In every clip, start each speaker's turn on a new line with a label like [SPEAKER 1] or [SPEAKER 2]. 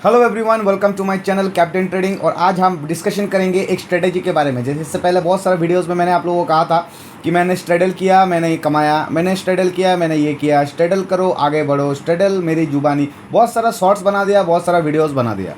[SPEAKER 1] Hello everyone, welcome to my channel captain trading. और आज हम डिस्कशन करेंगे एक स्ट्रेटेजी के बारे में। जैसे इससे पहले बहुत सारे वीडियोस में मैंने आप लोगों को कहा था कि मैंने स्ट्रेडल किया, मैंने ये कमाया, मैंने स्ट्रेडल किया, मैंने ये किया, स्ट्रेडल करो आगे बढ़ो, स्ट्रेडल मेरी जुबानी, बहुत सारा शॉर्ट्स बना दिया, बहुत सारा वीडियोस बना दिया।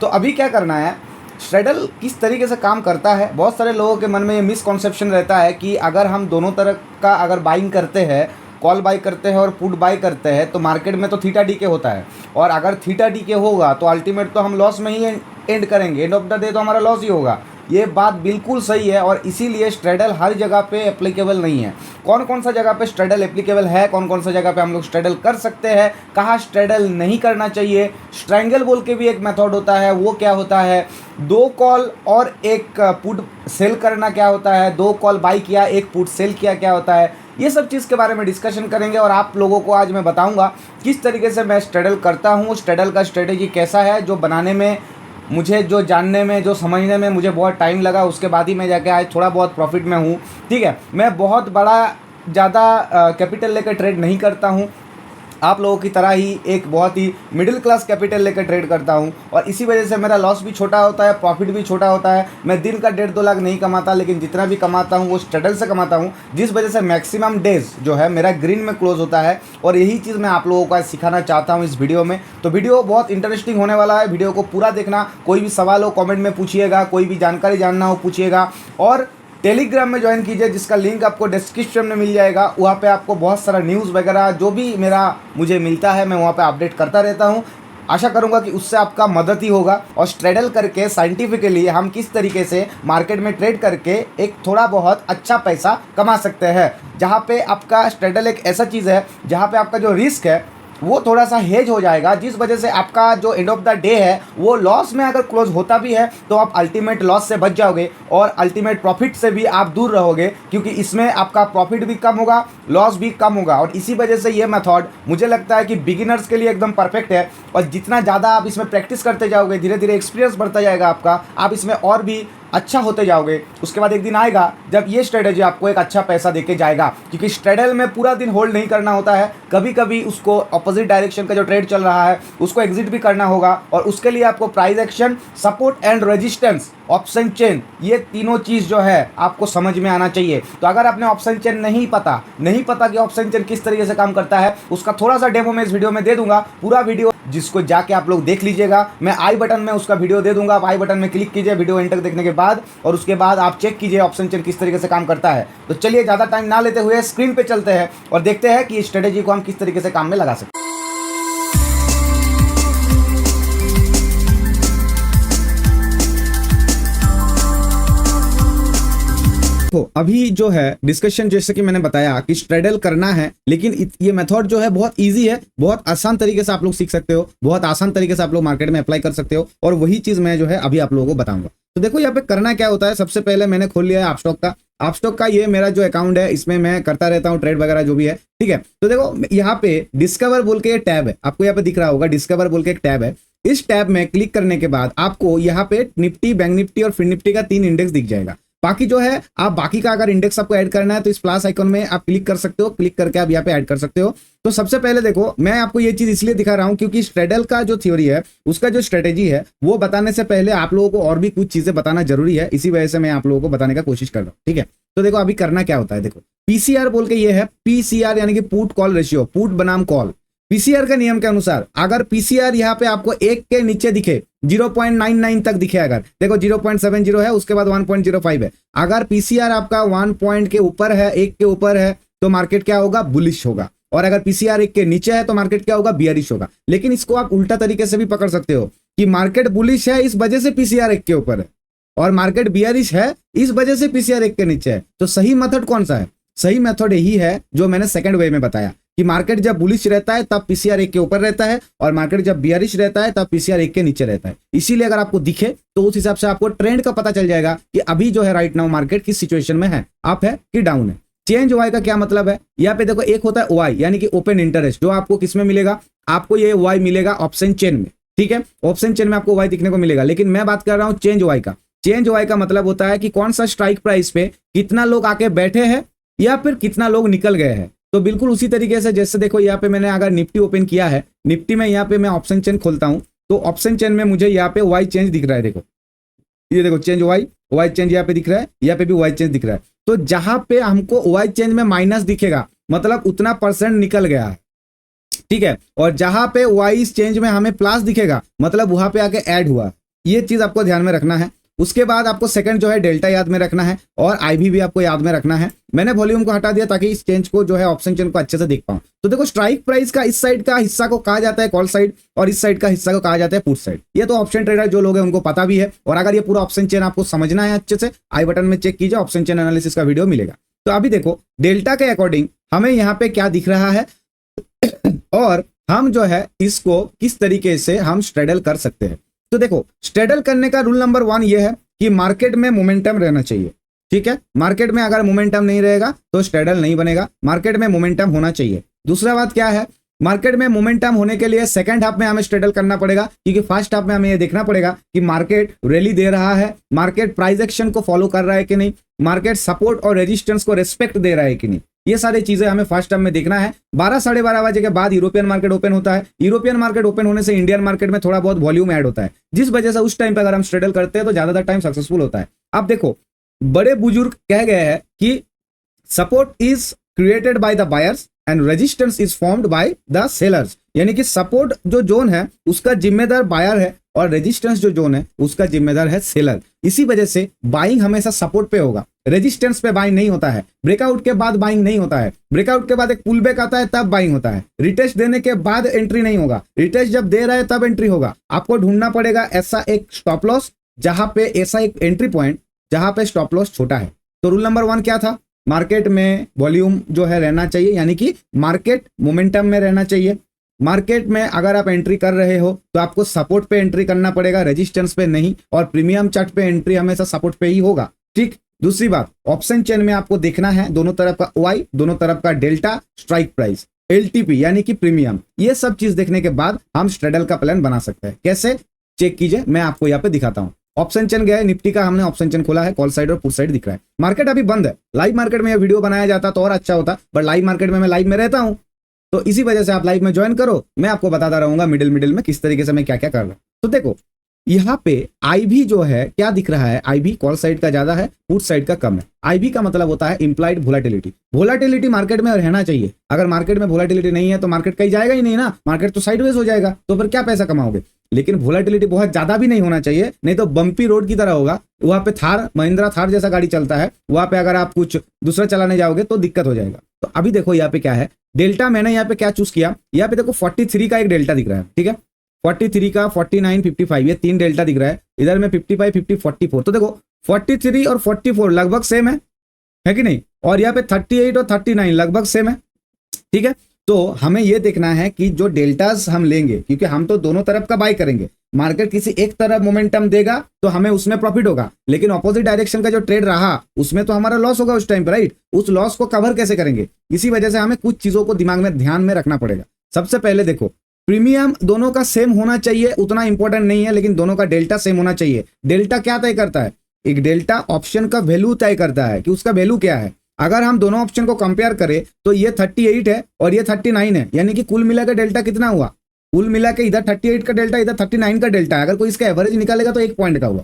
[SPEAKER 1] तो अभी क्या करना है, स्ट्रेडल किस तरीके से काम करता है। बहुत सारे लोगों के मन में ये मिसकॉन्सेप्शन रहता है कि अगर हम दोनों तरह का अगर बाइंग करते हैं, कॉल बाई करते हैं और पुट बाई करते हैं, तो मार्केट में तो थीटा डी के होता है। और अगर थीटा डी के होगा तो अल्टीमेट तो हम लॉस में ही एंड करेंगे, एंड ऑफ द डे तो हमारा लॉस ही होगा। ये बात बिल्कुल सही है और इसीलिए स्ट्रेडल हर जगह पे एप्लीकेबल नहीं है। कौन कौन सा जगह पे स्ट्रेडल एप्लीकेबल है, कौन कौन सा जगह पे हम लोग स्ट्रेडल कर सकते हैं, कहाँ स्ट्रेडल नहीं करना चाहिए। स्ट्रैंगल बोल के भी एक मेथड होता है, वो क्या होता है, दो कॉल और एक पुट सेल करना क्या होता है, दो कॉल बाई किया एक पुट सेल किया क्या होता है, ये सब चीज़ के बारे में डिस्कशन करेंगे। और आप लोगों को आज मैं बताऊंगा किस तरीके से मैं स्ट्रेडल करता हूँ, स्ट्रेडल का स्ट्रेटेजी कैसा है, जो बनाने में मुझे, जो जानने में, जो समझने में मुझे बहुत टाइम लगा, उसके बाद ही मैं जाके आज थोड़ा बहुत प्रॉफिट में हूँ। ठीक है, मैं बहुत बड़ा ज़्यादा कैपिटल लेकर ट्रेड नहीं करता हूँ, आप लोगों की तरह ही एक बहुत ही मिडिल क्लास कैपिटल लेकर ट्रेड करता हूं। और इसी वजह से मेरा लॉस भी छोटा होता है, प्रॉफिट भी छोटा होता है। मैं दिन का 1.5-2 लाख नहीं कमाता, लेकिन जितना भी कमाता हूं वो स्ट्रेडल से कमाता हूं, जिस वजह से मैक्सिमम डेज जो है मेरा ग्रीन में क्लोज होता है। और यही चीज़ मैं आप लोगों को आज सिखाना चाहता हूँ इस वीडियो में। तो वीडियो बहुत इंटरेस्टिंग होने वाला है, वीडियो को पूरा देखना। कोई भी सवाल हो कॉमेंट में पूछिएगा, कोई भी जानकारी जानना हो पूछिएगा। और टेलीग्राम में ज्वाइन कीजिए, जिसका लिंक आपको डिस्क्रिप्शन में मिल जाएगा। वहाँ पे आपको बहुत सारा न्यूज़ वगैरह जो भी मुझे मिलता है, मैं वहाँ पे अपडेट करता रहता हूँ। आशा करूँगा कि उससे आपका मदद ही होगा। और स्ट्रेडल करके साइंटिफिकली हम किस तरीके से मार्केट में ट्रेड करके एक थोड़ा बहुत अच्छा पैसा कमा सकते हैं। जहाँ पे आपका स्ट्रेडल एक ऐसा चीज़ है जहाँ पे आपका जो रिस्क है वो थोड़ा सा हेज हो जाएगा, जिस वजह से आपका जो एंड ऑफ द डे है वो लॉस में अगर क्लोज होता भी है तो आप अल्टीमेट लॉस से बच जाओगे और अल्टीमेट प्रॉफिट से भी आप दूर रहोगे, क्योंकि इसमें आपका प्रॉफिट भी कम होगा, लॉस भी कम होगा। और इसी वजह से ये मेथड मुझे लगता है कि बिगिनर्स के लिए एकदम परफेक्ट है। और जितना ज़्यादा आप इसमें प्रैक्टिस करते जाओगे, धीरे धीरे एक्सपीरियंस बढ़ता जाएगा आपका, आप इसमें और भी अच्छा होते जाओगे। उसके बाद एक दिन आएगा जब ये स्ट्रेटेजी आपको एक अच्छा पैसा देके जाएगा, क्योंकि स्ट्रेडल में पूरा दिन होल्ड नहीं करना होता है, कभी कभी उसको अपोजिट डायरेक्शन का जो ट्रेड चल रहा है उसको एग्जिट भी करना होगा। और उसके लिए आपको price action, support and resistance, option chain, ये तीनों चीज़ जो है आपको समझ में आना चाहिए। तो अगर आपने ऑप्शन चेन नहीं पता कि ऑप्शन चेन किस तरीके से काम करता है, उसका थोड़ा सा डेमो मैं इस वीडियो में दे दूंगा, पूरा वीडियो जिसको जाके आप लोग देख लीजिएगा। मैं आई बटन में उसका वीडियो दे दूंगा, आप आई बटन में क्लिक कीजिए वीडियो एंड तक देखने के बाद, और उसके बाद आप चेक कीजिए ऑप्शन चेन किस तरीके से काम करता है। तो चलिए ज़्यादा टाइम ना लेते हुए स्क्रीन पे चलते हैं और देखते हैं कि इस स्ट्रेटेजी को हम किस तरीके से काम में लगा सकते हैं। तो अभी जो है डिस्कशन, जैसे कि मैंने बताया कि स्ट्रेडल करना है, लेकिन ये मेथड जो है बहुत इजी है, बहुत आसान तरीके से आप लोग सीख सकते हो, बहुत आसान तरीके से आप लोग मार्केट में अप्लाई कर सकते हो। और वही चीज मैं जो है अभी आप लोगों को बताऊंगा। तो देखो यहाँ पे करना क्या होता है। सबसे पहले मैंने खोल लिया है आपस्टॉक का ये मेरा जो अकाउंट है, इसमें मैं करता रहता हूँ ट्रेड वगैरह जो भी है। ठीक है, तो देखो यहाँ पे डिस्कवर बोल के टैब है, आपको यहाँ पे दिख रहा होगा, डिस्कवर बोल के एक टैब है। इस टैब में क्लिक करने के बाद आपको यहाँ पे निफ्टी, बैंक निफ्टी और फिन निफ्टी का 3 इंडेक्स दिख जाएगा। बाकी जो है, आप बाकी का अगर इंडेक्स आपको ऐड करना है तो इस प्लस आइकन में आप क्लिक कर सकते हो, क्लिक करके आप यहाँ पे ऐड कर सकते हो। तो सबसे पहले देखो, मैं आपको ये चीज इसलिए दिखा रहा हूं क्योंकि स्ट्रेडल का जो थ्योरी है, उसका जो स्ट्रेटेजी है, वो बताने से पहले आप लोगों को और भी कुछ चीजें बताना जरूरी है। इसी वजह से मैं आप लोगों को बताने का कोशिश कर रहा हूँ। ठीक है, तो देखो अभी करना क्या होता है। देखो पीसीआर बोल के ये है, पीसीआर यानी कि पुट कॉल रेशियो, पुट बनाम कॉल। पीसीआर के नियम के अनुसार अगर पीसीआर यहाँ पे आपको 1 के नीचे दिखे, 0.99 तक दिखे, अगर देखो 0.70 है, उसके बाद 1.05 है, अगर पीसीआर आपका 1 पॉइंट के ऊपर है, 1 के ऊपर है, तो मार्केट क्या होगा, बुलिश होगा। और अगर पीसीआर 1 के नीचे है तो मार्केट क्या होगा, बियरिश होगा। लेकिन इसको आप उल्टा तरीके से भी पकड़ सकते हो कि मार्केट बुलिश है, इस वजह से पीसीआर 1 के ऊपर है, और मार्केट बियरिश है, इस वजह से पीसीआर 1 के नीचे है। तो सही मेथड कौन सा है? सही मेथड यही है जो मैंने सेकंड वे में बताया कि मार्केट जब बुलिश रहता है तब पीसीआर 1 के ऊपर रहता है, और मार्केट जब बियरिश रहता है तब पीसीआर 1 के नीचे रहता है। इसीलिए अगर आपको दिखे तो उस हिसाब से आपको ट्रेंड का पता चल जाएगा कि अभी जो है राइट नाउ मार्केट किस सिचुएशन में है, अप है कि डाउन है। चेंज वाई का क्या मतलब है? यहाँ पे देखो, एक होता है वाई यानी कि ओपन इंटरेस्ट, जो आपको किस में मिलेगा, आपको ये वाई मिलेगा ऑप्शन चेन में। ठीक है, ऑप्शन चेन में आपको वाई दिखने को मिलेगा, लेकिन मैं बात कर रहा हूँ चेंज वाई का। चेंज वाई का मतलब होता है कि कौन सा स्ट्राइक प्राइस पे कितना लोग आके बैठे हैं या फिर कितना लोग निकल गए हैं। तो बिल्कुल उसी तरीके से, जैसे देखो यहाँ पे मैंने अगर निफ्टी ओपन किया है, निफ्टी में यहाँ पे मैं ऑप्शन चेन खोलता हूँ, तो ऑप्शन चेन में मुझे यहाँ पे वाई चेंज दिख रहा है, देखो ये देखो चेंज वाई चेंज यहाँ पे दिख रहा है, यहाँ पे भी वाई चेंज दिख रहा है। तो जहां पे हमको वाई चेंज में माइनस दिखेगा मतलब उतना परसेंट निकल गया है, ठीक है, और जहां पे वाई चेंज में हमें प्लस दिखेगा मतलब वहां पे आके ऐड हुआ। ये चीज आपको ध्यान में रखना है। उसके बाद आपको सेकंड जो है डेल्टा याद में रखना है और आईवी भी आपको याद में रखना है। मैंने वॉल्यूम को हटा दिया ताकि इस चेंज को जो है ऑप्शन चेन को अच्छे से देख पाऊं। तो देखो स्ट्राइक प्राइस का इस साइड का हिस्सा को कहा जाता है कॉल साइड और इस साइड का हिस्सा को कहा जाता है पुट साइड। ये तो ऑप्शन ट्रेडर जो लोग हैं उनको पता भी है। और अगर ये पूरा ऑप्शन चेन आपको समझना है अच्छे से, आई बटन में चेक कीजिए, ऑप्शन चेन एनालिसिस का वीडियो मिलेगा। तो अभी देखो डेल्टा के अकॉर्डिंग हमें यहाँ पे क्या दिख रहा है और हम जो है इसको किस तरीके से हम स्ट्रेडल कर सकते हैं। तो देखो स्ट्रेडल करने का रूल नंबर 1 ये है कि मार्केट में मोमेंटम रहना चाहिए, ठीक है। मार्केट में अगर मोमेंटम नहीं रहेगा तो स्ट्रेडल नहीं बनेगा, मार्केट में मोमेंटम होना चाहिए। दूसरा बात क्या है, मार्केट में मोमेंटम होने के लिए सेकंड हाफ में हमें स्ट्रेडल करना पड़ेगा, क्योंकि फर्स्ट हाफ में हमें ये देखना पड़ेगा कि मार्केट रैली दे रहा है, मार्केट प्राइस एक्शन को फॉलो कर रहा है कि नहीं, मार्केट सपोर्ट और रेजिस्टेंस को रिस्पेक्ट दे रहा है कि नहीं। ये सारी चीजें हमें फर्स्ट टाइम में देखना है। 12 साढ़े 12 बजे के बाद यूरोपियन मार्केट ओपन होता है। यूरोपियन मार्केट ओपन होने से इंडियन मार्केट में थोड़ा बहुत वॉल्यूम ऐड होता है, जिस वजह से उस टाइम पे अगर हम स्ट्रेडल करते हैं तो ज्यादातर टाइम सक्सेसफुल होता है। अब देखो बड़े बुजुर्ग कह गए हैं कि support is created by the buyers and resistance is formed by the sellers, यानी कि सपोर्ट जो जोन है उसका जिम्मेदार बायर है और रेजिस्टेंस जो जोन है उसका जिम्मेदार है सेलर। इसी वजह से बाइंग हमेशा सपोर्ट पे होगा, रेजिस्टेंस पे बाइंग नहीं होता है। ब्रेकआउट के बाद बाइंग नहीं होता है, ब्रेकआउट के बाद एक पुल बैक आता है तब बाइंग होता है। रिटेस्ट देने के बाद एंट्री नहीं होगा, रिटेस्ट जब दे रहा है तब एंट्री होगा। आपको ढूंढना पड़ेगा ऐसा एक स्टॉप लॉस जहां पे ऐसा एक एंट्री पॉइंट जहां पे स्टॉप लॉस छोटा है। तो रूल नंबर 1 क्या था, मार्केट में वॉल्यूम जो है रहना चाहिए, यानी कि मार्केट मोमेंटम में रहना चाहिए। मार्केट में अगर आप एंट्री कर रहे हो तो आपको सपोर्ट पे एंट्री करना पड़ेगा, रेजिस्टेंस पे नहीं, और प्रीमियम चार्ट पे एंट्री हमेशा सपोर्ट पे ही होगा, ठीक। दूसरी बात, ऑप्शन चेन में आपको देखना है दोनों तरफ का वाई, दोनों तरफ का डेल्टा, स्ट्राइक प्राइस, एलटीपी यानी कि प्रीमियम। ये सब चीज देखने के बाद हम स्ट्रेडल का प्लान बना सकते हैं। कैसे, चेक कीजिए, मैं आपको यहाँ पे दिखाता हूँ। ऑप्शन चेन गया है, निफ्टी का हमने ऑप्शन चेन खोला है, कॉल साइड और पुट साइड दिख रहा है। मार्केट अभी बंद है, लाइव मार्केट में यह वीडियो बनाया जाता तो और अच्छा होता, बट लाइव मार्केट में मैं लाइव में रहता हूं, तो इसी वजह से आप लाइव में ज्वाइन करो, मैं आपको बताता रहूंगा मिडिल में किस तरीके से मैं क्या क्या कर रहा हूं। तो देखो यहाँ पे आईवी जो है क्या दिख रहा है, आईवी कॉल साइड का ज्यादा है, पुट साइड का कम है। आईवी का मतलब होता है इंप्लाइड वोलेटिलिटी। वोलेटिलिटी मार्केट में रहना चाहिए, अगर मार्केट में वोलेटिलिटी नहीं है तो मार्केट कहीं जाएगा ही नहीं ना, मार्केट तो साइडवेज हो जाएगा, तो फिर क्या पैसा कमाओगे। लेकिन वोलेटिलिटी बहुत ज्यादा भी नहीं होना चाहिए, नहीं तो बम्पी रोड की तरह होगा। वहां पे थार, महिंद्रा थार जैसा गाड़ी चलता है, वहां पे अगर आप कुछ दूसरा चलाने जाओगे तो दिक्कत हो जाएगा। तो अभी देखो यहाँ पे क्या है, डेल्टा मैंने यहाँ पे क्या चूज किया, यहाँ पे देखो 43 का एक डेल्टा दिख रहा है, ठीक है, 43 का, 49, 55, ये 3 डेल्टा दिख रहा है। इधर में 55, 50, 44, तो देखो 43 और 44 लगभग सेम है कि नहीं, और यहाँ पे 38 और 39 लगभग सेम है, ठीक है। तो हमें ये देखना है कि जो डेल्टास हम लेंगे, क्योंकि हम तो दोनों तरफ का बाय करेंगे, मार्केट किसी एक तरफ मोमेंटम देगा तो हमें उसमें प्रॉफिट होगा, लेकिन ऑपोजिट डायरेक्शन का जो ट्रेड रहा उसमें तो हमारा लॉस होगा उस टाइम पे, राइट। उस लॉस को कवर कैसे करेंगे, इसी वजह से हमें कुछ चीजों को दिमाग में ध्यान में रखना पड़ेगा। सबसे पहले देखो प्रीमियम दोनों का सेम होना चाहिए, उतना इंपॉर्टेंट नहीं है, लेकिन दोनों का डेल्टा सेम होना चाहिए। डेल्टा क्या तय करता है, एक डेल्टा ऑप्शन का वैल्यू तय करता है कि उसका वैल्यू क्या है। अगर हम दोनों ऑप्शन को कंपेयर करें तो ये 38 है और ये 39 है, यानी कि कुल मिला के डेल्टा कितना हुआ, कुल मिला के इधर 38 का डेल्टा, इधर 39 का डेल्टा है। अगर कोई इसका एवरेज निकालेगा तो 1 पॉइंट का हुआ,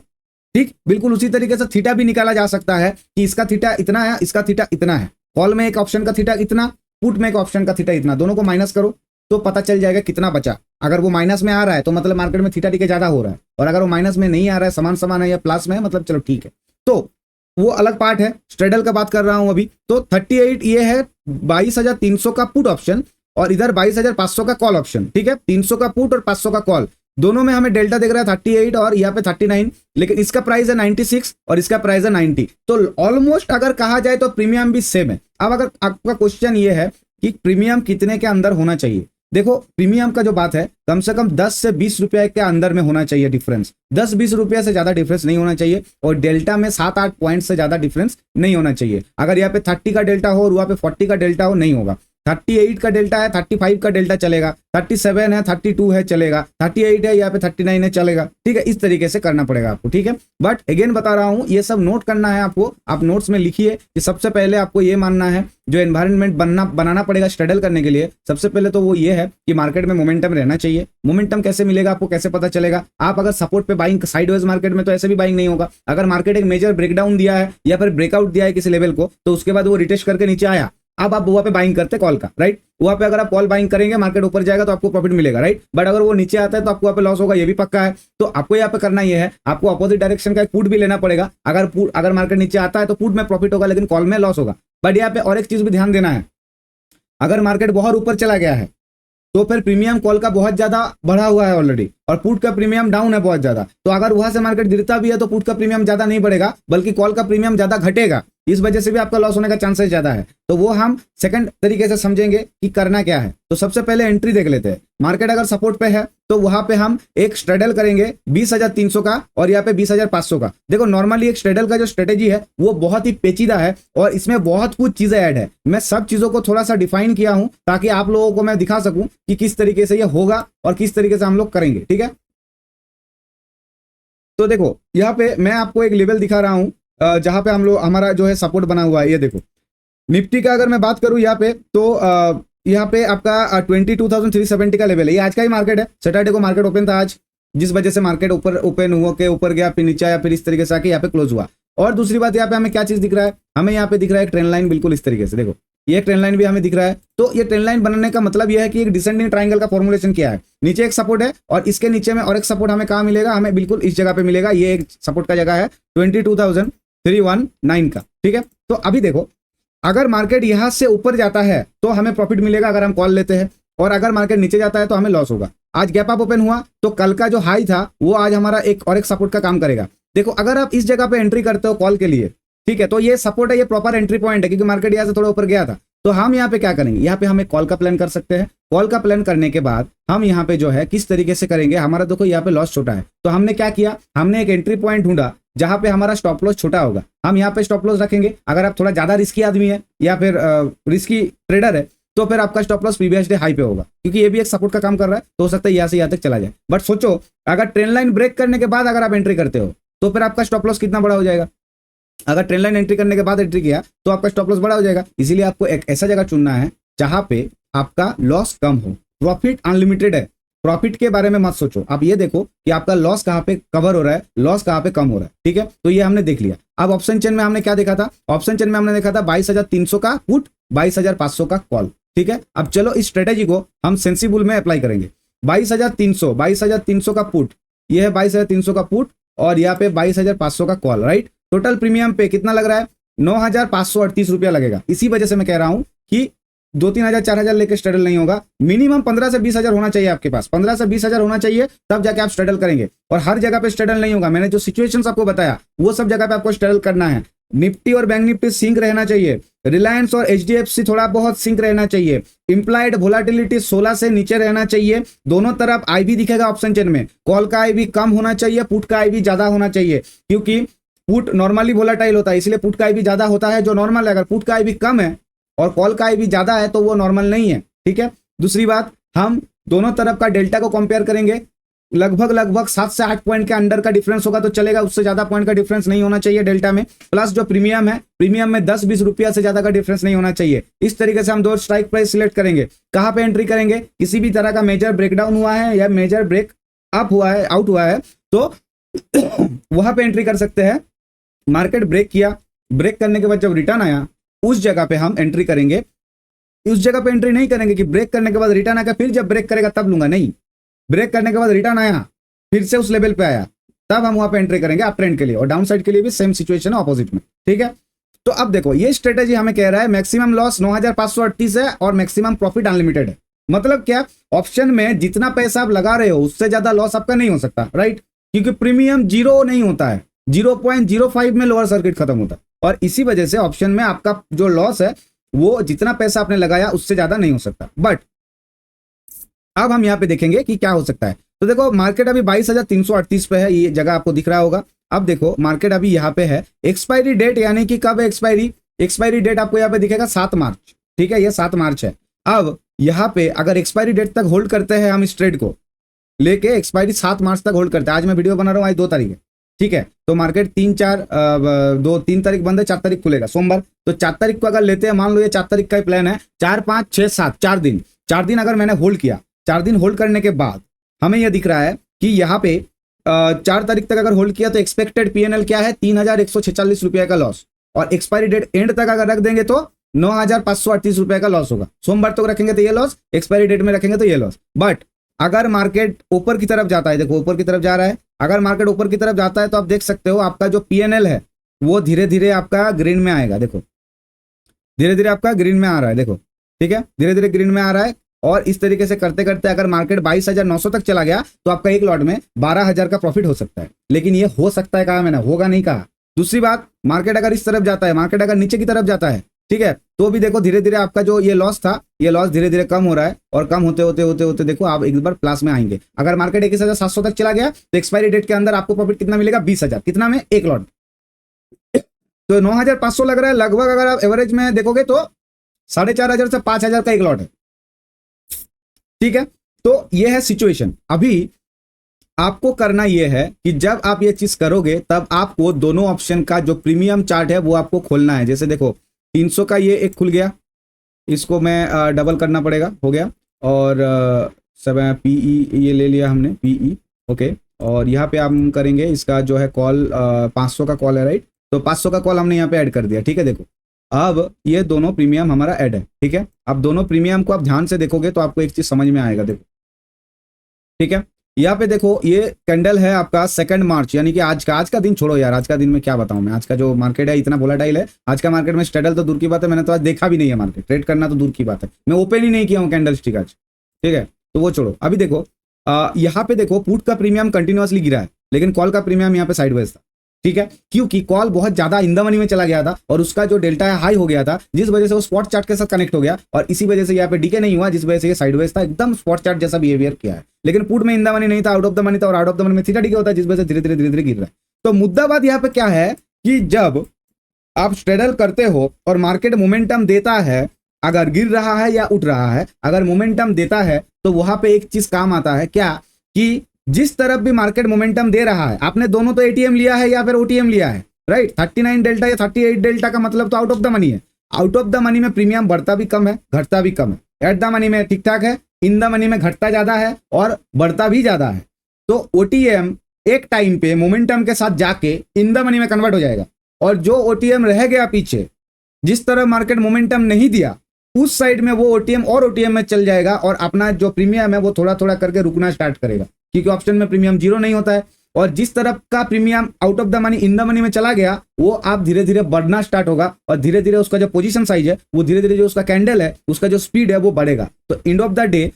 [SPEAKER 1] ठीक। बिल्कुल उसी तरीके से थीटा भी निकाला जा सकता है कि इसका थीटा इतना है, इसका थीटा इतना है। कॉल में एक ऑप्शन का थीटा इतना, पुट में एक ऑप्शन का थीटा इतना, दोनों को माइनस करो तो पता चल जाएगा कितना बचा। अगर वो माइनस में आ रहा है तो मतलब मार्केट में थीटा डी के ज्यादा हो रहा है, और अगर वो माइनस में नहीं आ रहा है, समान समान है या प्लस में है, मतलब चलो ठीक है, तो वो अलग पार्ट है। स्ट्रेडल का बात कर रहा हूं अभी। तो 38 ये है 22,300 का पुट ऑप्शन और इधर 22,500 का कॉल ऑप्शन, ठीक है। 300 का पुट और 500 का कॉल, दोनों में हमें डेल्टा दिख रहा है 38 और यहाँ पे 39, लेकिन इसका प्राइस है 96 और इसका प्राइस है 90। तो ऑलमोस्ट अगर कहा जाए तो प्रीमियम भी सेम है। अब अगर आपका क्वेश्चन ये है कि प्रीमियम कितने के अंदर होना चाहिए, देखो प्रीमियम का जो बात है कम से कम 10 से 20 रुपए के अंदर में होना चाहिए डिफरेंस, 10-20 रुपए से ज्यादा डिफरेंस नहीं होना चाहिए, और डेल्टा में 7-8 पॉइंट से ज्यादा डिफरेंस नहीं होना चाहिए। अगर यहाँ पे 30 का डेल्टा हो और वहाँ पे 40 का डेल्टा हो, नहीं होगा। 38 का डेल्टा है, 35 का डेल्टा चलेगा, 37 है, 32 है चलेगा, 38 है, यहाँ पे 39 है चलेगा। ठीक है, इस तरीके से करना पड़ेगा आपको। ठीक है, बट अगेन बता रहा हूँ, ये सब नोट करना है आपको। आप नोट्स में लिखिए कि सबसे पहले आपको ये मानना है, जो एनवायरनमेंट बनाना पड़ेगा स्ट्रगल करने के लिए, सबसे पहले तो वो ये है कि मार्केट में मोमेंटम रहना चाहिए। मोमेंटम कैसे मिलेगा आपको, कैसे पता चलेगा? आप अगर सपोर्ट पे बाइंग, साइडवेज मार्केट में तो ऐसे भी बाइंग नहीं होगा। अगर मार्केट एक मेजर ब्रेकडाउन दिया है या फिर ब्रेकआउट दिया है किसी लेवल को, तो उसके बाद वो रिटेस्ट करके नीचे आया, अब आप वहां पे बाइंग करते कॉल का, राइट? वहां पे अगर आप कॉल बाइंग करेंगे, मार्केट ऊपर जाएगा तो आपको प्रॉफिट मिलेगा, राइट? बट अगर वो नीचे आता है तो आपको वहां पे लॉस होगा, ये भी पक्का है। तो आपको यहाँ पे करना ये है, आपको अपोजिट डायरेक्शन का एक पुट भी लेना पड़ेगा। अगर मार्केट नीचे आता है तो पुट में प्रॉफिट होगा, लेकिन कॉल में लॉस होगा। बट यहाँ पे और एक चीज भी ध्यान देना है, अगर मार्केट बहुत ऊपर चला गया है तो फिर प्रीमियम कॉल का बहुत ज्यादा बढ़ा हुआ है ऑलरेडी, और पुट का प्रीमियम डाउन है बहुत ज्यादा। तो अगर वहां से मार्केट गिरता भी है तो पुट का प्रीमियम ज्यादा नहीं बढ़ेगा, बल्कि कॉल का प्रीमियम ज्यादा घटेगा। इस वजह से भी आपका लॉस होने का चांसेस ज्यादा है। तो वो हम सेकंड तरीके से समझेंगे कि करना क्या है। तो सबसे पहले एंट्री देख लेते हैं। मार्केट अगर सपोर्ट पे है तो वहां पे हम एक स्ट्रेडल करेंगे 20,300 का और यहाँ पे 20,500 का। देखो नॉर्मली एक स्ट्रेडल का जो स्ट्रेटेजी है वो बहुत ही पेचीदा है और इसमें बहुत कुछ चीजें ऐड है। मैं सब चीजों को थोड़ा सा डिफाइन किया हूं ताकि आप लोगों को मैं दिखा सकूं कि किस तरीके से ये होगा और किस तरीके से हम लोग करेंगे। ठीक है, तो देखो यहाँ पे मैं आपको एक लेवल दिखा रहा हूं जहां पे हम लोग हमारा जो है सपोर्ट बना हुआ है। ये देखो निफ्टी का अगर मैं बात करूं यहाँ पे तो यहाँ पे आपका 22,370 का लेवल है। ये आज का ही मार्केट है, सैटरडे को मार्केट ओपन था आज, जिस वजह से मार्केट ऊपर ओपन हुआ के ऊपर गया, फिर नीचे आया, फिर इस तरीके से आके यहाँ पे क्लोज हुआ। और दूसरी बात यहाँ पे हमें क्या चीज दिख रहा है, हमें यहाँ पे दिख रहा है एक ट्रेंड लाइन, बिल्कुल इस तरीके से। देखो ये ट्रेंड लाइन भी हमें दिख रहा है। तो ये ट्रेंड लाइन बनाने का मतलब यह है कि एक डिसेंडिंग ट्रायंगल का फॉर्मुलेशन किया है। नीचे एक सपोर्ट है और इसके नीचे में और एक सपोर्ट हमें कहाँ मिलेगा, हमें बिल्कुल इस जगह पे मिलेगा। ये एक सपोर्ट का जगह है 22,319 का। ठीक है, तो अभी देखो अगर मार्केट यहां से ऊपर जाता है तो हमें प्रॉफिट मिलेगा अगर हम कॉल लेते हैं, और अगर मार्केट नीचे जाता है तो हमें लॉस होगा। आज गैप अप ओपन हुआ तो कल का जो हाई था वो आज हमारा एक और एक सपोर्ट का काम करेगा। देखो अगर आप इस जगह पे एंट्री करते हो कॉल के लिए, ठीक है, तो ये सपोर्ट है, ये प्रॉपर एंट्री पॉइंट है, क्योंकि मार्केट यहाँ से थोड़ा ऊपर गया था। तो हम यहाँ पे क्या करेंगे, यहाँ पे हम एक कॉल का प्लान कर सकते हैं। कॉल का प्लान करने के बाद हम यहाँ पे जो है किस तरीके से करेंगे, हमारा देखो यहाँ पे लॉस छोटा है, तो हमने क्या किया, हमने एक एंट्री पॉइंट ढूंढा जहां पे हमारा स्टॉप लॉस छोटा होगा। हम यहाँ पे स्टॉप लॉस रखेंगे। अगर आप थोड़ा ज्यादा रिस्की आदमी है या फिर रिस्की ट्रेडर है तो फिर आपका stop loss previous day high पे होगा, क्योंकि ये भी एक सपोर्ट का काम कर रहा है। तो हो सकता है यहाँ से यहाँ तक चला जाए। बट सोचो अगर ट्रेंड लाइन ब्रेक करने के बाद अगर आप एंट्री करते हो तो फिर आपका स्टॉप लॉस कितना बड़ा हो जाएगा। अगर ट्रेंड लाइन एंट्री करने के बाद एंट्री किया तो आपका स्टॉप लॉस बड़ा हो जाएगा। इसीलिए आपको एक ऐसा जगह चुनना है जहां पे आपका लॉस कम हो। प्रॉफिट अनलिमिटेड है, प्रॉफिट के बारे में मत सोचो। आप ये देखो कि आपका लॉस कहाँ पे कवर हो रहा है, लॉस कहाँ पे कम हो रहा है। ठीक है, तो ये हमने देख लिया। अब ऑप्शन चेन में हमने क्या देखा था, ऑप्शन चेन में हमने देखा था 22,300 का पुट, 22,500 का कॉल। ठीक है, अब चलो इस स्ट्रेटेजी को हम सेंसिबल में अप्लाई करेंगे। 22,300 का पुट, ये है 22,300 का पुट और यहाँ पे 22,500 का कॉल, राइट। टोटल प्रीमियम पे कितना लग रहा है, 9,538 रुपया लगेगा। इसी वजह से मैं कह रहा हूं कि 2-3 हज़ार 4 हज़ार लेके स्ट्रगल नहीं होगा। मिनिमम 15 से 20 हज़ार होना चाहिए आपके पास, 15 से 20 हज़ार होना चाहिए, तब जाके आप स्ट्रगल करेंगे। और हर जगह पे स्ट्रगल नहीं होगा। मैंने जो सिचुएशंस आपको बताया वो सब जगह पे आपको स्ट्रगल करना है। निफ्टी और बैंक निफ्टी सिंक रहना चाहिए, रिलायंस और एचडीएफसी थोड़ा बहुत सिंक रहना चाहिए, इंप्लाइड वोलाटिलिटी 16 से नीचे रहना चाहिए। दोनों तरफ आईवी दिखेगा ऑप्शन चेन में, कॉल का आईवी कम होना चाहिए, पुट का आईवी ज्यादा होना चाहिए, क्योंकि पुट नॉर्मली वोलाटाइल होता है, इसलिए पुट का आईवी ज्यादा होता है जो नॉर्मल है। अगर पुट का आईवी कम है और कॉल का आईवी ज्यादा है तो वो नॉर्मल नहीं है। ठीक है, दूसरी बात, हम दोनों तरफ का डेल्टा को कंपेयर करेंगे। लगभग 7 से 8 पॉइंट के अंडर का डिफरेंस होगा तो चलेगा, उससे ज्यादा पॉइंट का डिफरेंस नहीं होना चाहिए डेल्टा में। प्लस जो प्रीमियम है, प्रीमियम में 10-20 रुपया से ज्यादा का डिफरेंस नहीं होना चाहिए। इस तरीके से हम दो स्ट्राइक प्राइस सिलेक्ट करेंगे। कहां पे एंट्री करेंगे, किसी भी तरह का मेजर ब्रेकडाउन हुआ है या मेजर ब्रेक अप हुआ है, आउट हुआ है, तो वहां पे एंट्री कर सकते हैं। मार्केट ब्रेक किया, ब्रेक करने के बाद जब रिटर्न आया उस जगह पे हम एंट्री करेंगे। उस जगह पे एंट्री नहीं करेंगे कि ब्रेक करने के बाद रिटर्न आकर फिर जब ब्रेक करेगा तब लूंगा, नहीं। ब्रेक करने के बाद रिटर्न आया, फिर से उस लेवल पे आया, तब हम वहां पे एंट्री करेंगे अप ट्रेंड के लिए। और डाउन साइड के लिए भी सेम सिचुएशन है ऑपोजिट में। ठीक है, तो अब देखो ये स्ट्रेटेजी हमें कह रहा है मैक्सिमम लॉस 9,538 है और मैक्सिमम प्रॉफिट अनलिमिटेड है। मतलब क्या, ऑप्शन में जितना पैसा आप लगा रहे हो उससे ज्यादा लॉस आपका नहीं हो सकता, राइट, क्योंकि प्रीमियम 0 नहीं होता है, 0.05 में लोअर सर्किट खत्म होता है। और इसी वजह से ऑप्शन में आपका जो लॉस है वो जितना पैसा आपने लगाया उससे ज्यादा नहीं हो सकता। बट अब हम यहाँ पे देखेंगे कि क्या हो सकता है। तो देखो मार्केट अभी 22,338 पे है, ये जगह आपको दिख रहा होगा। अब देखो मार्केट अभी यहाँ पे है, एक्सपायरी डेट यानी कि कब है एक्सपायरी, एक्सपायरी डेट आपको यहाँ पे दिखेगा 7 मार्च। ठीक है, ये 7 मार्च है। अब यहाँ पे अगर एक्सपायरी डेट तक होल्ड करते हैं हम इस ट्रेड को लेके, एक्सपायरी 7 मार्च तक होल्ड करते हैं। आज मैं वीडियो बना रहा हूँ, आज 2 तारीख है, ठीक है। तो मार्केट 3 तारीख बंद है, 4 तारीख खुलेगा सोमवार। तो 4 तारीख को अगर लेते हैं, मान लो ये 4 तारीख का ही प्लान है, 4, 5, 6, 7, 4 दिन अगर मैंने होल्ड किया, 4 दिन होल्ड करने के बाद हमें यह दिख रहा है कि यहाँ पे 4 तारीख तक अगर होल्ड किया तो एक्सपेक्टेड पीएनएल क्या है, 3146 रुपये का लॉस। और एक्सपायरी डेट एंड तक अगर रख देंगे तो 9538 रुपये का लॉस होगा। सोमवार तक रखेंगे तो ये लॉस, एक्सपायरी डेट में रखेंगे तो ये लॉस। बट अगर मार्केट ऊपर की तरफ जाता है, देखो ऊपर की तरफ जा रहा है, अगर मार्केट ऊपर की तरफ जाता है तो आप देख सकते हो आपका जो पीएनएल है वो धीरे धीरे आपका ग्रीन में आएगा। देखो धीरे धीरे आपका ग्रीन में आ रहा है, देखो ठीक है, धीरे धीरे ग्रीन में आ रहा है। और इस तरीके से करते करते अगर मार्केट 22,900 तक चला गया तो आपका एक लॉट में 12,000 का प्रॉफिट हो सकता है। लेकिन ये हो सकता है, कहा मैंने, होगा नहीं कहा। दूसरी बात, मार्केट अगर इस तरफ जाता है, मार्केट अगर नीचे की तरफ जाता है, ठीक है, तो भी देखो धीरे धीरे आपका जो ये लॉस था, ये लॉस धीरे धीरे कम हो रहा है। और कम होते होते होते होते देखो आप एक बार प्लस में आएंगे। अगर मार्केट 21,700 तक चला गया तो एक्सपायरी डेट के अंदर आपको प्रॉफिट कितना मिलेगा, 20,000। कितना में, एक लॉट। तो 9,500 लग रहा है लगभग। अगर आप एवरेज में देखोगे तो 4,500 से 5,000 का एक लॉट है, ठीक है। तो ये है सिचुएशन। अभी आपको करना यह है कि जब आप ये चीज करोगे तब आपको दोनों ऑप्शन का जो प्रीमियम चार्ट है वो आपको खोलना है। जैसे देखो 300 का ये एक खुल गया, इसको मैं डबल करना पड़ेगा, हो गया। और सब पीई ये ले लिया हमने, पीई, ओके। और यहाँ पे हम करेंगे इसका जो है कॉल, 500 का कॉल है, राइट। तो 500 का कॉल हमने यहाँ पे ऐड कर दिया, ठीक है। देखो अब ये दोनों प्रीमियम हमारा ऐड है, ठीक है। अब दोनों प्रीमियम को आप ध्यान से देखोगे तो आपको एक चीज समझ में आएगा, देखो ठीक है। यहाँ पे देखो ये कैंडल है आपका 2 मार्च, यानी कि आज का दिन छोड़ो यार, आज का दिन में क्या बताऊं मैं। आज का जो मार्केट है इतना वोलेटाइल है, आज का मार्केट में स्ट्रेडल तो दूर की बात है, मैंने तो आज देखा भी नहीं है मार्केट, ट्रेड करना तो दूर की बात है, मैं ओपन ही नहीं किया हूँ कैंडल स्टिक आज, ठीक है। तो वो छोड़ो। अभी देखो यहाँ पे देखो पुट का प्रीमियम कंटिन्यूअसली गिरा है, लेकिन कॉल का प्रीमियम यहाँ पे साइडवेज था, ठीक है। क्योंकि कॉल बहुत ज्यादा इन द मनी में चला गया था और उसका जो डेल्टा है हाई हो गया था, जिस वजह से वो स्पॉट चार्ट के साथ कनेक्ट हो गया और इसी वजह से यहाँ पे डीके नहीं हुआ, जिस वजह से ये साइडवेज था, एकदम स्पॉट चार्ट जैसा बिहेवियर किया है। लेकिन पुट में इन द मनी नहीं था, आउट ऑफ द मनी था, और आउट ऑफ द मनी में थीटा डीके होता है, जिस वजह से धीरे धीरे गिर रहा है। तो मुद्दा बात यहाँ पे क्या है कि जब आप स्ट्रेडल करते हो और मार्केट मोमेंटम देता है, अगर गिर रहा है या उठ रहा है, अगर मोमेंटम देता है तो वहां पे एक चीज काम आता है, क्या कि जिस तरफ भी मार्केट मोमेंटम दे रहा है, आपने दोनों तो एटीएम लिया है या फिर ओटीएम लिया है, राइट। 39 डेल्टा या 38 डेल्टा का मतलब तो आउट ऑफ द मनी है। आउट ऑफ द मनी में प्रीमियम बढ़ता भी कम है, घटता भी कम है। एट द मनी में ठीक ठाक है, इन द मनी में घटता ज्यादा है और बढ़ता भी ज्यादा है। तो ओटीएम एक टाइम पे मोमेंटम के साथ जाके इन द मनी में कन्वर्ट हो जाएगा, और जो ओटीएम रह गया पीछे, जिस तरह मार्केट मोमेंटम नहीं दिया, उस साइड में वो ओटीएम और ओटीएम में चल जाएगा और अपना जो प्रीमियम है वो थोड़ा थोड़ा करके रुकना स्टार्ट करेगा, क्योंकि ऑप्शन में प्रीमियम 0 नहीं होता है। और जिस तरफ का premium out of the money in the money में चला गया, वो आप धीरे धीरे बढ़ना स्टार्ट होगा और धीरे धीरे उसका जो पोजीशन साइज है, वो धीरे धीरे जो उसका कैंडल है, उसका जो स्पीड है वो बढ़ेगा। तो एंड ऑफ द डे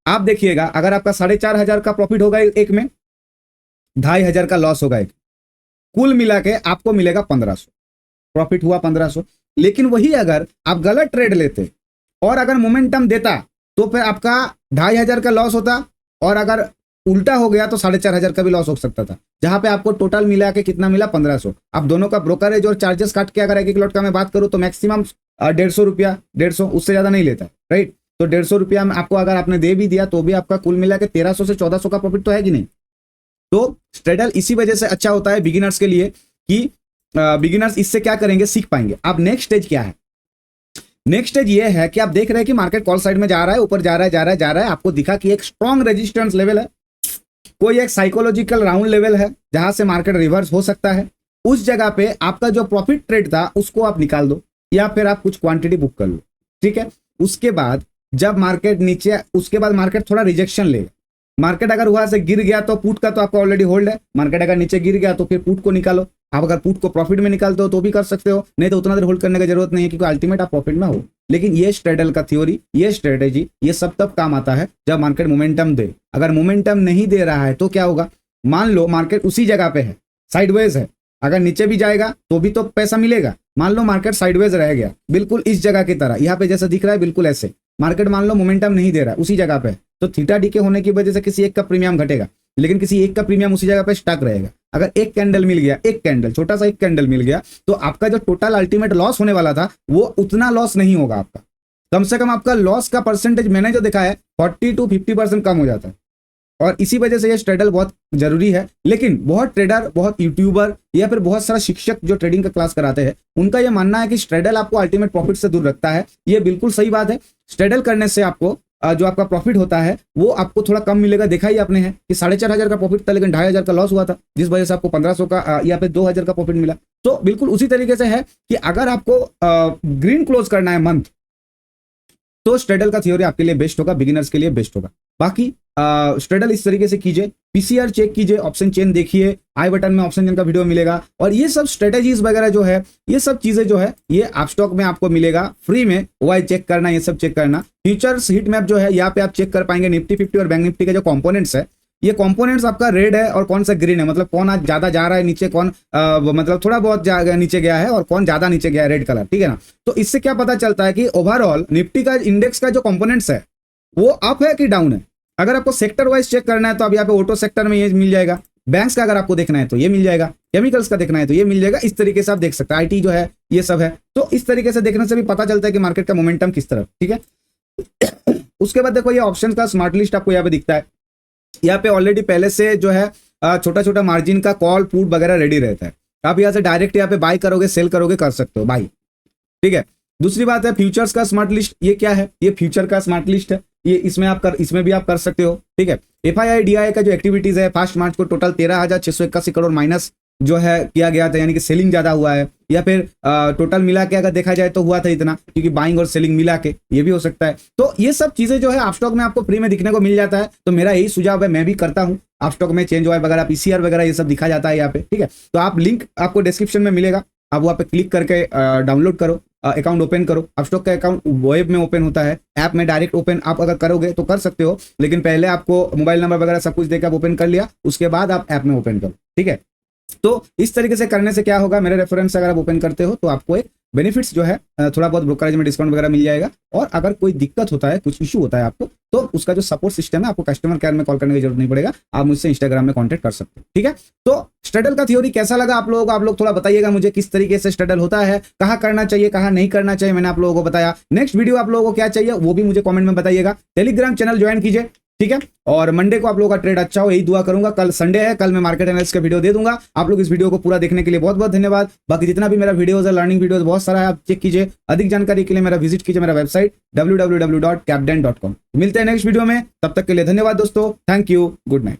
[SPEAKER 1] आप देखिएगा, अगर आपका 4,500 का प्रॉफिट होगा एक में, 2,500 का लॉस होगा एक, कुल मिला के आपको मिलेगा 1,500, प्रॉफिट हुआ 1,500। लेकिन वही अगर आप गलत ट्रेड लेते और अगर मोमेंटम देता तो फिर आपका 2,500 का लॉस होता, और अगर उल्टा हो गया तो 4,500 का भी लॉस हो सकता था, जहां पे आपको टोटल मिला के कितना मिला, 1,500। अब दोनों का ब्रोकरेज और चार्जेस काट के अगर एक लॉट का मैं बात करूं तो मैक्सिमम 150 रुपया, 150, उससे ज्यादा नहीं लेता, राइट। तो 150 रुपया में आपको अगर आपने दे भी दिया तो भी आपका कुल मिला के 1,300 से 1,400 का प्रॉफिट तो है कि नहीं। तो स्ट्रेडल इसी वजह से अच्छा होता है बिगिनर्स के लिए कि बिगिनर्स इससे क्या करेंगे, सीख पाएंगे। अब नेक्स्ट स्टेज क्या है, नेक्स्ट स्टेज ये है कि आप देख रहे हैं कि मार्केट कॉल साइड में जा रहा है, ऊपर जा रहा है, आपको दिखा कि एक स्ट्रॉन्ग रेजिस्टेंस लेवल है, कोई एक साइकोलॉजिकल राउंड लेवल है जहां से मार्केट रिवर्स हो सकता है। उस जगह पे आपका जो प्रॉफिट ट्रेड था उसको आप निकाल दो या फिर आप कुछ क्वांटिटी बुक कर लो, ठीक है। उसके बाद जब मार्केट नीचे, उसके बाद मार्केट थोड़ा रिजेक्शन लेगा, मार्केट अगर वहां से गिर गया तो पुट का तो आपका ऑलरेडी होल्ड है, मार्केट अगर नीचे गिर गया तो फिर पुट को निकालो। आप अगर पुट को प्रॉफिट में निकालते हो तो भी कर सकते हो, नहीं तो उतना देर होल्ड करने की जरूरत नहीं है, क्योंकि अल्टीमेट आप प्रॉफिट में हो। लेकिन ये स्ट्रेडल का थ्योरी, ये स्ट्रेटेजी, ये सब तब काम आता है जब मार्केट मोमेंटम दे। अगर मोमेंटम नहीं दे रहा है तो क्या होगा, मान लो मार्केट उसी जगह पे है, साइडवेज है, अगर नीचे भी जाएगा तो भी तो पैसा मिलेगा। मान लो मार्केट साइडवेज रह गया, बिल्कुल इस जगह की तरह, यहाँ पे जैसा दिख रहा है बिल्कुल ऐसे, मार्केट मान लो मोमेंटम नहीं दे रहा है, उसी जगह पे, तो थीटा डीके होने की वजह से किसी एक का प्रीमियम घटेगा, लेकिन किसी एक का प्रीमियम उसी जगह पे स्टक रहेगा। अगर एक कैंडल मिल गया, एक कैंडल, छोटा सा एक कैंडल मिल गया, तो आपका जो टोटल अल्टीमेट लॉस होने वाला था वो उतना लॉस नहीं होगा आपका, कम से कम आपका लॉस का परसेंटेज मैंने जो देखा है 40 to 50% कम हो जाता है। और इसी वजह से ये स्ट्रेडल बहुत जरूरी है। लेकिन बहुत ट्रेडर, बहुत यूट्यूबर या फिर बहुत सारा शिक्षक जो ट्रेडिंग का क्लास कराते हैं, उनका ये मानना है कि स्ट्रेडल आपको अल्टीमेट प्रॉफिट से दूर रखता है। ये बिल्कुल सही बात है। स्ट्रेडल करने से आपको जो आपका प्रॉफिट होता है वो आपको थोड़ा कम मिलेगा। देखा ही आपने है कि 4,500 का प्रॉफिट था, लेकिन 2,500 का लॉस हुआ था, जिस वजह से आपको 1,500 का या फिर 2,000 का प्रॉफिट मिला। तो बिल्कुल उसी तरीके से है कि अगर आपको ग्रीन क्लोज करना है मंथ, तो स्ट्रेडल का थ्योरी आपके लिए बेस्ट होगा, बिगिनर्स के लिए बेस्ट होगा। बाकी स्ट्रेडल इस तरीके से कीजिए, पीसीआर चेक कीजिए, ऑप्शन चेन देखिए, आई बटन में ऑप्शन चेन का वीडियो मिलेगा। और ये सब स्ट्रेटेजीज वगैरह जो है, ये सब चीजें जो है, ये अपस्टॉक में आपको मिलेगा फ्री में। वाई चेक करना, ये सब चेक करना। फ्यूचर्स हीट मैप जो है, यहाँ पे आप चेक कर पाएंगे निफ्टी 50 और बैंक निफ्टी के जो कंपोनेंट्स है, ये कंपोनेंट्स आपका रेड है और कौन सा ग्रीन है, मतलब कौन आज ज्यादा जा रहा है नीचे, कौन मतलब थोड़ा बहुत नीचे गया है और कौन ज्यादा नीचे गया है, रेड कलर, ठीक है ना। तो इससे क्या पता चलता है कि ओवरऑल निफ्टी का इंडेक्स का जो कंपोनेंट्स है वो अप है कि डाउन है। अगर आपको सेक्टर वाइज चेक करना है तो अब यहाँ पे ऑटो सेक्टर में ये मिल जाएगा, बैंक्स का अगर आपको देखना है तो ये मिल जाएगा, केमिकल्स का देखना है तो ये मिल जाएगा। इस तरीके से आप देख सकते हैं, आईटी जो है ये सब है। तो इस तरीके से देखने से भी पता चलता है कि मार्केट का मोमेंटम किस तरफ, ठीक है। उसके बाद देखो ये ऑप्शन का स्मार्ट लिस्ट आपको यहाँ पे दिखता है। यहाँ पे ऑलरेडी पहले से जो है छोटा छोटा मार्जिन का कॉल पुट वगैरह रेडी रहता है। आप यहाँ से डायरेक्ट यहाँ पे बाय करोगे, सेल करोगे, कर सकते हो बाय, ठीक है। दूसरी बात है फ्यूचर्स का स्मार्ट लिस्ट। ये क्या है? ये फ्यूचर का स्मार्ट लिस्ट है। ये इसमें भी आप कर सकते हो, ठीक है। एफआईआई डीआई का जो एक्टिविटीज है, 5 मार्च को टोटल 13,681 करोड़ माइनस जो है किया गया था, यानी कि सेलिंग ज्यादा हुआ है, या फिर टोटल मिला के अगर देखा जाए तो हुआ था इतना, क्योंकि बाइंग और सेलिंग मिला के, ये भी हो सकता है। तो ये सब चीजें जो है अपस्टॉक में आपको फ्री में दिखने को मिल जाता है। तो मेरा यही सुझाव है, मैं भी करता हूँ अपस्टॉक में चेंज हुआ वगैरह, पीसीआर वगैरह ये सब दिखा जाता है यहाँ पे, ठीक है। तो आप लिंक आपको डिस्क्रिप्शन में मिलेगा, आप वहाँ पे क्लिक करके डाउनलोड करो, अकाउंट ओपन करो। अपस्टॉक का अकाउंट वेब में ओपन होता है, ऐप में डायरेक्ट ओपन आप अगर करोगे तो कर सकते हो, लेकिन पहले आपको मोबाइल नंबर वगैरह सब कुछ देकर आप ओपन कर लिया, उसके बाद आप ऐप में ओपन करो, ठीक है। तो इस तरीके से करने से क्या होगा, मेरे रेफरेंस अगर आप ओपन करते हो तो आपको एक बेनिफिट्स जो है थोड़ा बहुत ब्रोकरेज में डिस्काउंट वगैरह मिल जाएगा। और अगर कोई दिक्कत होता है, कुछ इशू होता है आपको, तो उसका जो सपोर्ट सिस्टम है, आपको कस्टमर केयर में कॉल करने की जरूरत नहीं पड़ेगा, आप मुझसे इंस्टाग्राम में कॉन्टेक्ट कर सकते हो, ठीक है। तो स्ट्रेडल का थ्योरी कैसा लगा आप लोगों को? आप लोग थोड़ा बताइएगा मुझे, किस तरीके से स्ट्रेडल होता है, कहाँ करना चाहिए, कहाँ नहीं करना चाहिए, मैंने आप लोगों को बताया। नेक्स्ट वीडियो आप लोगों को क्या चाहिए वो भी मुझे कमेंट में बताइएगा। टेलीग्राम चैनल ज्वाइन कीजिए, ठीक है। और मंडे को आप लोगों का ट्रेड अच्छा हो, यही दुआ करूंगा। कल संडे है, कल मैं मार्केट एनालिसिस का वीडियो दे दूंगा। आप लोग इस वीडियो को पूरा देखने के लिए बहुत बहुत धन्यवाद। बाकी जितना भी मेरा वीडियोस है, लर्निंग वीडियोस बहुत सारा है, आप चेक कीजिए। अधिक जानकारी के लिए मेरा विजिट कीजिए मेरा वेबसाइट www.capden.com। मिलते हैं नेक्स्ट वीडियो में, तब तक के लिए धन्यवाद दोस्तों। Thank you, good night.